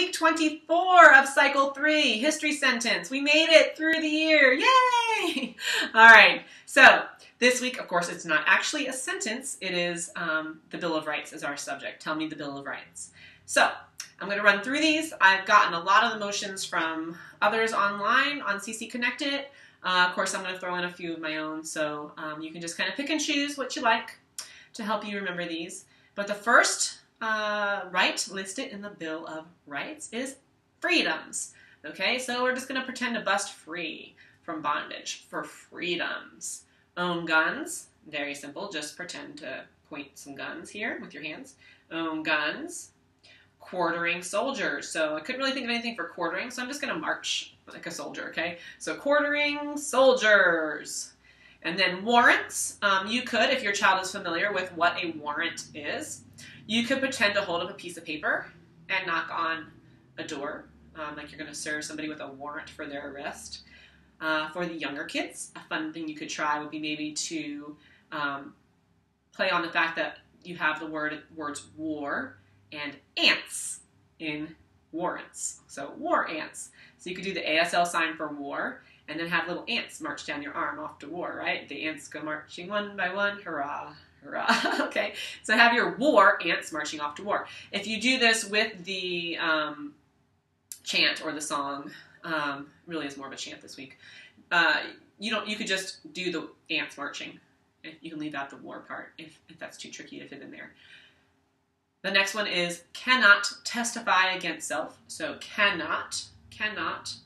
week 24 of cycle 3, history sentence. We made it through the year. Yay! All right, so this week, of course, it's not actually a sentence. It is the Bill of Rights is our subject. Tell me the Bill of Rights. So I'm going to run through these. I've gotten a lot of the motions from others online on CC Connected. Of course, I'm going to throw in a few of my own, so you can just kind of pick and choose what you like to help you remember these. But the first right listed in the Bill of Rights is freedoms. Okay, so we're just going to pretend to bust free from bondage for freedoms. Own guns, very simple, just pretend to point some guns here with your hands. Own guns. Quartering soldiers. So I couldn't really think of anything for quartering, so I'm just going to march like a soldier, okay? So quartering soldiers. And then warrants. You could, if your child is familiar with what a warrant is, you could pretend to hold up a piece of paper and knock on a door, like you're going to serve somebody with a warrant for their arrest. For the younger kids, a fun thing you could try would be maybe to play on the fact that you have the words war and ants in warrants. So war ants. So you could do the ASL sign for war and then have little ants march down your arm off to war, right? The ants go marching one by one, hurrah, hurrah. Okay, so have your war ants marching off to war. If you do this with the chant or the song, really is more of a chant this week, you could just do the ants marching. You can leave out the war part if that's too tricky to fit in there. The next one is cannot testify against self. So cannot,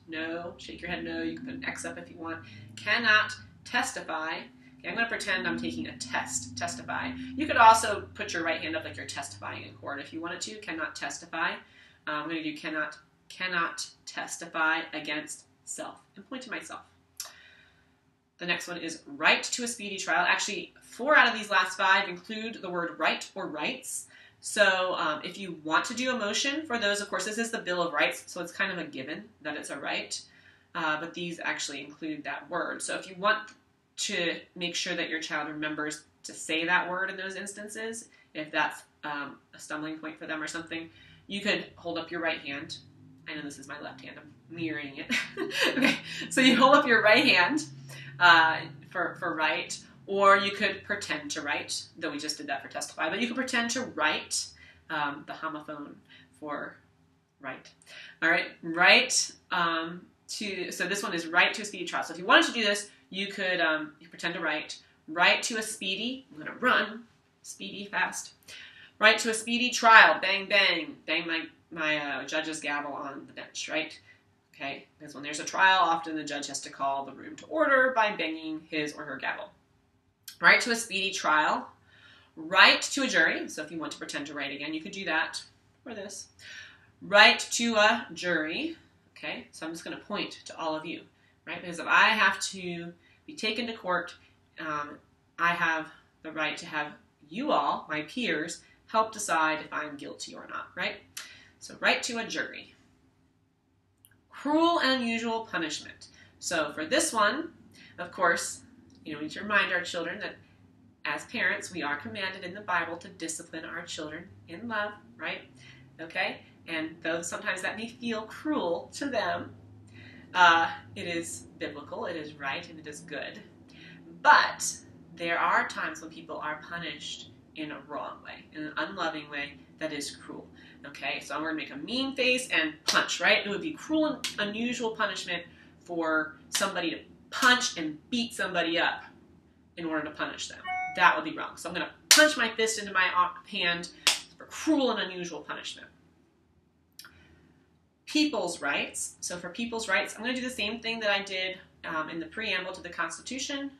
no, shake your head no, you can put an X up if you want. Cannot testify. Okay, I'm going to pretend I'm taking a test, testify. You could also put your right hand up like you're testifying in court if you wanted to. Cannot testify. I'm going to do cannot testify against self and point to myself. The next one is right to a speedy trial. Actually, 4 out of these last 5 include the word right or rights. So if you want to do a motion for those, of course, this is the Bill of Rights, so it's kind of a given that it's a right. But these actually include that word. So if you want to make sure that your child remembers to say that word in those instances, if that's a stumbling point for them or something, you could hold up your right hand. I know this is my left hand. I'm mirroring it. Okay, so you hold up your right hand for right. Or you could pretend to write, though we just did that for testify, but you could pretend to write the homophone for right. All right, right so this one is right to a speedy trial. So if you wanted to do this, you could you pretend to write to a speedy, I'm going to run, speedy, fast. Right to a speedy trial, bang, bang, bang my judge's gavel on the bench, right? Okay, because when there's a trial, often the judge has to call the room to order by banging his or her gavel. Right to a speedy trial, right to a jury. So if you want to pretend to write again, you could do that for this. Right to a jury. Okay, so I'm just going to point to all of you, right? Because if I have to be taken to court, I have the right to have you all, my peers, help decide if I'm guilty or not, right? So right to a jury. Cruel and unusual punishment. So for this one, of course, we need to remind our children that as parents, we are commanded in the Bible to discipline our children in love, right? Okay? And though sometimes that may feel cruel to them, it is biblical, it is right, and it is good. But there are times when people are punished in a wrong way, in an unloving way that is cruel. Okay? So I'm going to make a mean face and punch, right? It would be cruel and unusual punishment for somebody to punch and beat somebody up in order to punish them. That would be wrong. So I'm going to punch my fist into my hand for cruel and unusual punishment. People's rights. So for people's rights, I'm going to do the same thing that I did in the preamble to the Constitution.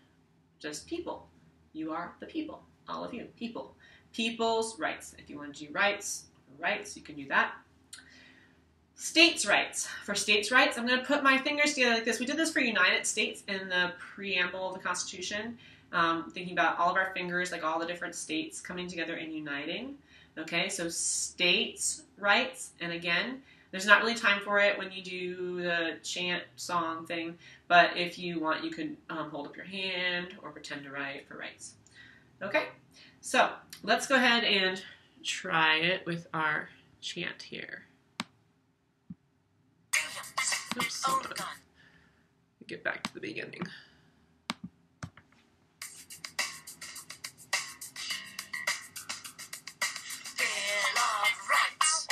Just people. You are the people. All of you. People. People's rights. If you want to do rights, you can do that. States' rights. For states' rights, I'm going to put my fingers together like this. We did this for United States in the preamble of the Constitution, thinking about all of our fingers, like all the different states coming together and uniting. Okay, so states' rights, and again, there's not really time for it when you do the chant song thing, but if you want, you could hold up your hand or pretend to write for rights. Okay, so let's go ahead and try it with our chant here. Oops, hold on. Get back to the beginning. Bill of Rights.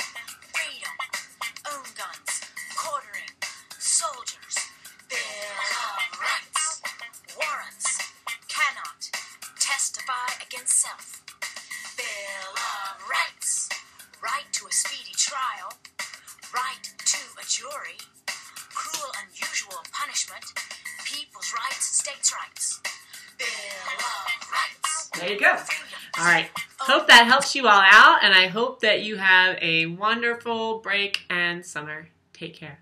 Freedom. Own guns. Quartering. Soldiers. Bill of Rights. Warrants. Cannot testify against self. Bill of Rights. Right to a speedy trial. Right to a jury. Cruel, unusual punishment. People's rights, states' rights. Bill of Rights. There you go. All right. Hope that helps you all out, and I hope that you have a wonderful break and summer. Take care.